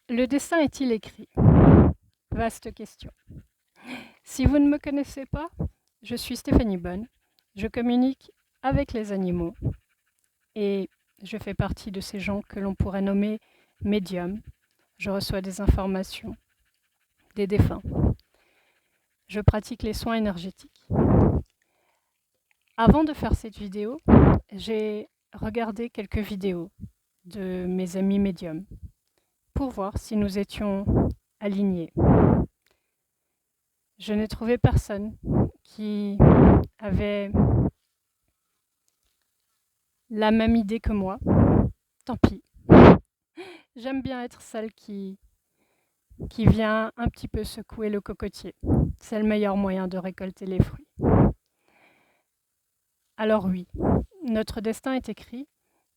Le destin est-il écrit? Vaste question. Si vous ne me connaissez pas, je suis Stéphanie Bonne. Je communique avec les animaux et je fais partie de ces gens que l'on pourrait nommer médiums. Je reçois des informations des défunts. Je pratique les soins énergétiques. Avant de faire cette vidéo, j'ai regardé quelques vidéos de mes amis médiums pour voir si nous étions alignés. Je n'ai trouvé personne qui avait la même idée que moi. Tant pis. J'aime bien être celle qui vient un petit peu secouer le cocotier. C'est le meilleur moyen de récolter les fruits. Alors oui, notre destin est écrit,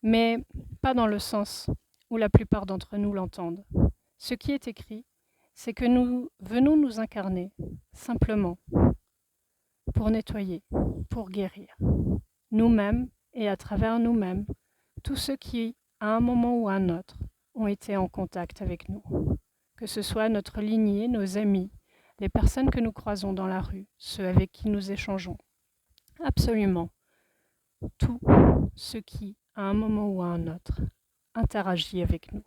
mais pas dans le sens où la plupart d'entre nous l'entendent. Ce qui est écrit, c'est que nous venons nous incarner simplement pour nettoyer, pour guérir, nous-mêmes et à travers nous-mêmes, tous ceux qui, à un moment ou à un autre, ont été en contact avec nous. Que ce soit notre lignée, nos amis, les personnes que nous croisons dans la rue, ceux avec qui nous échangeons. Absolument tout ce qui, à un moment ou à un autre, interagit avec nous.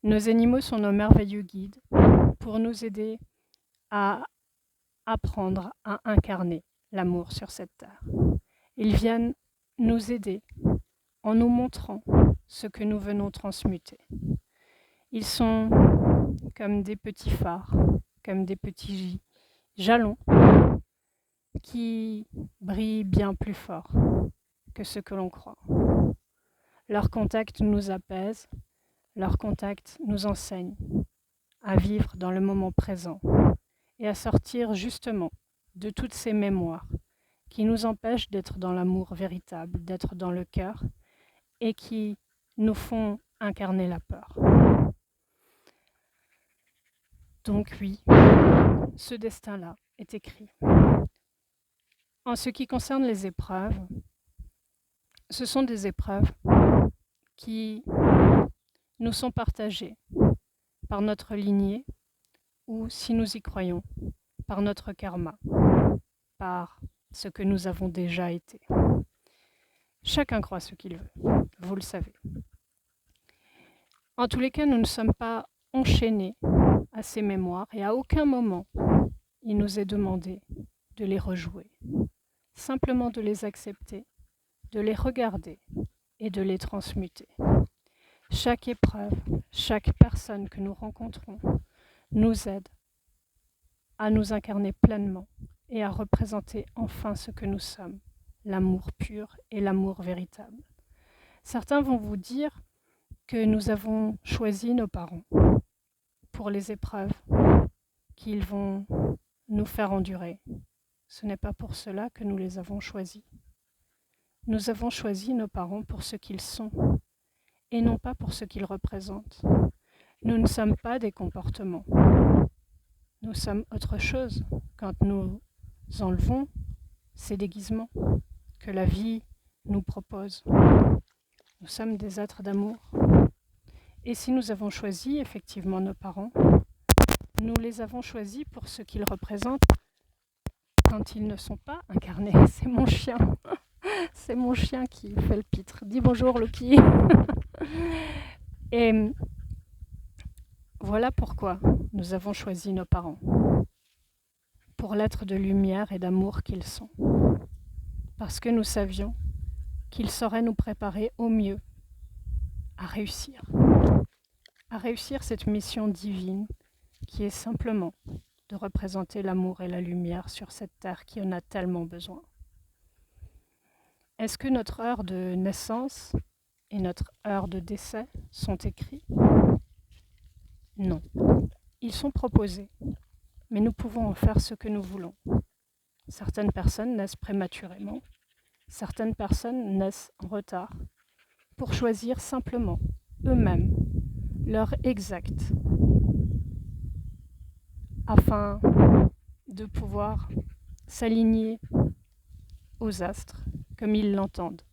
Nos animaux sont nos merveilleux guides pour nous aider à apprendre à incarner l'amour sur cette terre. Ils viennent nous aider en nous montrant ce que nous venons transmuter. Ils sont comme des petits phares, comme des petits jalons qui brillent bien plus fort que ce que l'on croit. Leur contact nous apaise, leur contact nous enseigne à vivre dans le moment présent et à sortir justement de toutes ces mémoires qui nous empêchent d'être dans l'amour véritable, d'être dans le cœur et qui nous font incarner la peur. Donc oui, ce destin-là est écrit. En ce qui concerne les épreuves, ce sont des épreuves qui nous sont partagées par notre lignée ou, si nous y croyons, par notre karma, par ce que nous avons déjà été. Chacun croit ce qu'il veut, vous le savez. En tous les cas, nous ne sommes pas enchaînés à ces mémoires et à aucun moment il nous est demandé de les rejouer, simplement de les accepter, de les regarder et de les transmuter. Chaque épreuve, chaque personne que nous rencontrons nous aide à nous incarner pleinement et à représenter enfin ce que nous sommes, l'amour pur et l'amour véritable. Certains vont vous dire que nous avons choisi nos parents pour les épreuves qu'ils vont nous faire endurer. Ce n'est pas pour cela que nous les avons choisis. Nous avons choisi nos parents pour ce qu'ils sont et non pas pour ce qu'ils représentent. Nous ne sommes pas des comportements. Nous sommes autre chose quand nous enlevons ces déguisements que la vie nous propose. Nous sommes des êtres d'amour. Et si nous avons choisi effectivement nos parents, nous les avons choisis pour ce qu'ils représentent quand ils ne sont pas incarnés. C'est mon chien. C'est mon chien qui fait le pitre. Dis bonjour, Loki. Et voilà pourquoi nous avons choisi nos parents. Pour l'être de lumière et d'amour qu'ils sont. Parce que nous savions qu'ils sauraient nous préparer au mieux à réussir cette mission divine qui est simplement de représenter l'amour et la lumière sur cette terre qui en a tellement besoin. Est-ce que notre heure de naissance et notre heure de décès sont écrits? Non. Ils sont proposés, mais nous pouvons en faire ce que nous voulons. Certaines personnes naissent prématurément, certaines personnes naissent en retard, pour choisir simplement eux-mêmes l'heure exacte, afin de pouvoir s'aligner aux astres comme ils l'entendent,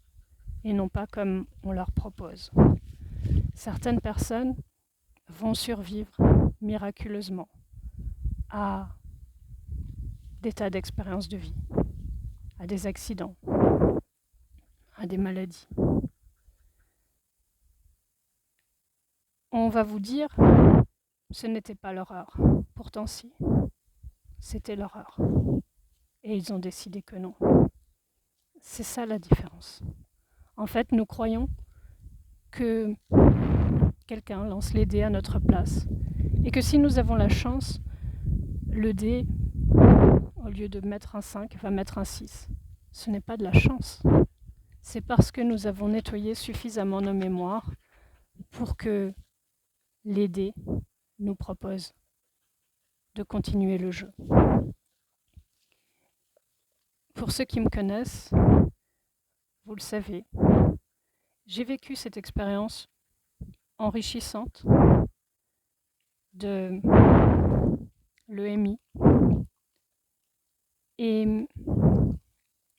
et non pas comme on leur propose. Certaines personnes vont survivre miraculeusement à des tas d'expériences de vie, à des accidents, à des maladies. On va vous dire, ce n'était pas leur heure. Pourtant si, c'était leur heure. Et ils ont décidé que non. C'est ça la différence. En fait, nous croyons que quelqu'un lance les dés à notre place et que si nous avons la chance, le dé, au lieu de mettre un 5, va mettre un 6. Ce n'est pas de la chance. C'est parce que nous avons nettoyé suffisamment nos mémoires pour que les dés nous proposent de continuer le jeu. Pour ceux qui me connaissent, vous le savez, j'ai vécu cette expérience enrichissante de l'EMI. Et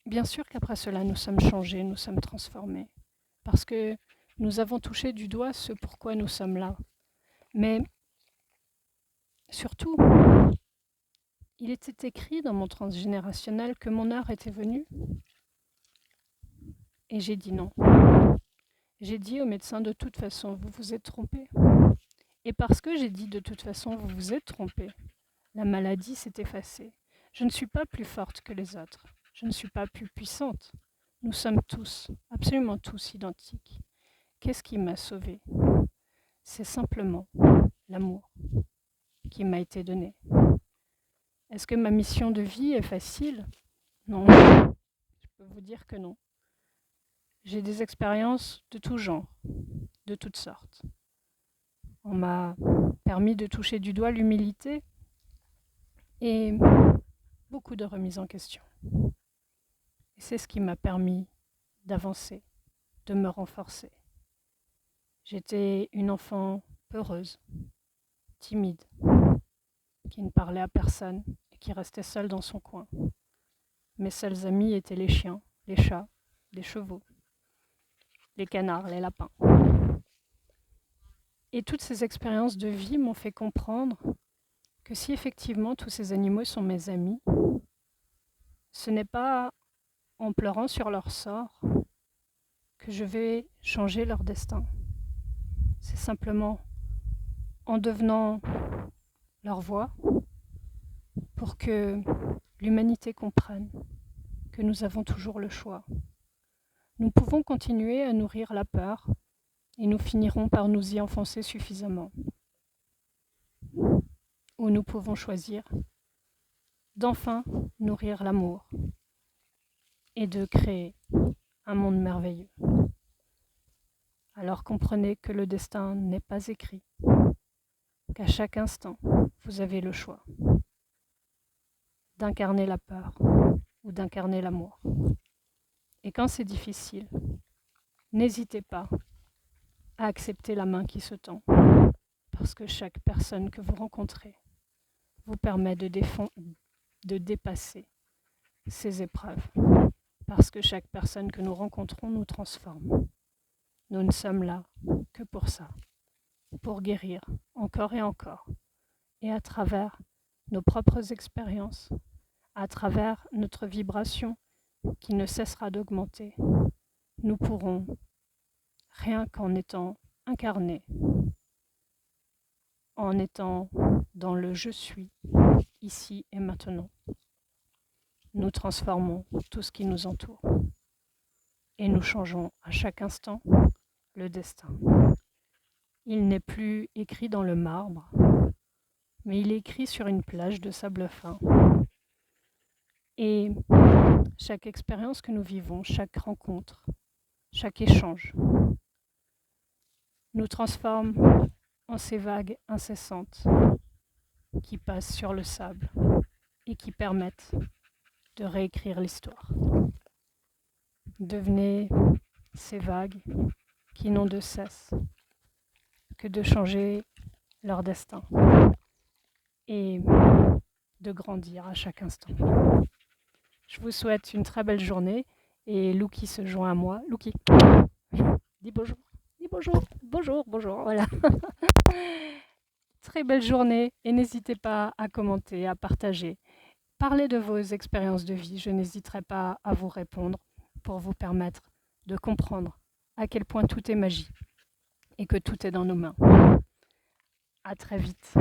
bien sûr qu'après cela, nous sommes changés, nous sommes transformés, parce que nous avons touché du doigt ce pourquoi nous sommes là. Mais surtout, il était écrit dans mon transgénérationnel que mon heure était venue. Et j'ai dit non. J'ai dit au médecin, de toute façon, vous vous êtes trompé. Et parce que j'ai dit de toute façon, vous vous êtes trompé, la maladie s'est effacée. Je ne suis pas plus forte que les autres. Je ne suis pas plus puissante. Nous sommes tous, absolument tous identiques. Qu'est-ce qui m'a sauvée ? C'est simplement l'amour qui m'a été donné. Est-ce que ma mission de vie est facile ? Non, je peux vous dire que non. J'ai des expériences de tout genre, de toutes sortes. On m'a permis de toucher du doigt l'humilité et beaucoup de remises en question. Et c'est ce qui m'a permis d'avancer, de me renforcer. J'étais une enfant peureuse, timide, qui ne parlait à personne et qui restait seule dans son coin. Mes seuls amis étaient les chiens, les chats, les chevaux, les canards, les lapins. Et toutes ces expériences de vie m'ont fait comprendre que si effectivement tous ces animaux sont mes amis, ce n'est pas en pleurant sur leur sort que je vais changer leur destin. C'est simplement en devenant leur voix pour que l'humanité comprenne que nous avons toujours le choix. Nous pouvons continuer à nourrir la peur et nous finirons par nous y enfoncer suffisamment. Ou nous pouvons choisir d'enfin nourrir l'amour et de créer un monde merveilleux. Alors comprenez que le destin n'est pas écrit, qu'à chaque instant, vous avez le choix d'incarner la peur ou d'incarner l'amour. Et quand c'est difficile, n'hésitez pas à accepter la main qui se tend, parce que chaque personne que vous rencontrez vous permet de dépasser ces épreuves, parce que chaque personne que nous rencontrons nous transforme. Nous ne sommes là que pour ça, pour guérir encore et à travers nos propres expériences, à travers notre vibration qui ne cessera d'augmenter, nous pourrons, rien qu'en étant incarnés, en étant dans le je suis, ici et maintenant, nous transformons tout ce qui nous entoure et nous changeons à chaque instant le destin. Il n'est plus écrit dans le marbre, mais il est écrit sur une plage de sable fin. Et chaque expérience que nous vivons, chaque rencontre, chaque échange, nous transforme en ces vagues incessantes qui passent sur le sable et qui permettent de réécrire l'histoire. Devenez ces vagues qui n'ont de cesse que de changer leur destin et de grandir à chaque instant. Je vous souhaite une très belle journée et Louki se joint à moi. Louki, dis bonjour, bonjour, voilà. très belle journée et n'hésitez pas à commenter, à partager. Parlez de vos expériences de vie, je n'hésiterai pas à vous répondre pour vous permettre de comprendre à quel point tout est magie et que tout est dans nos mains. À très vite.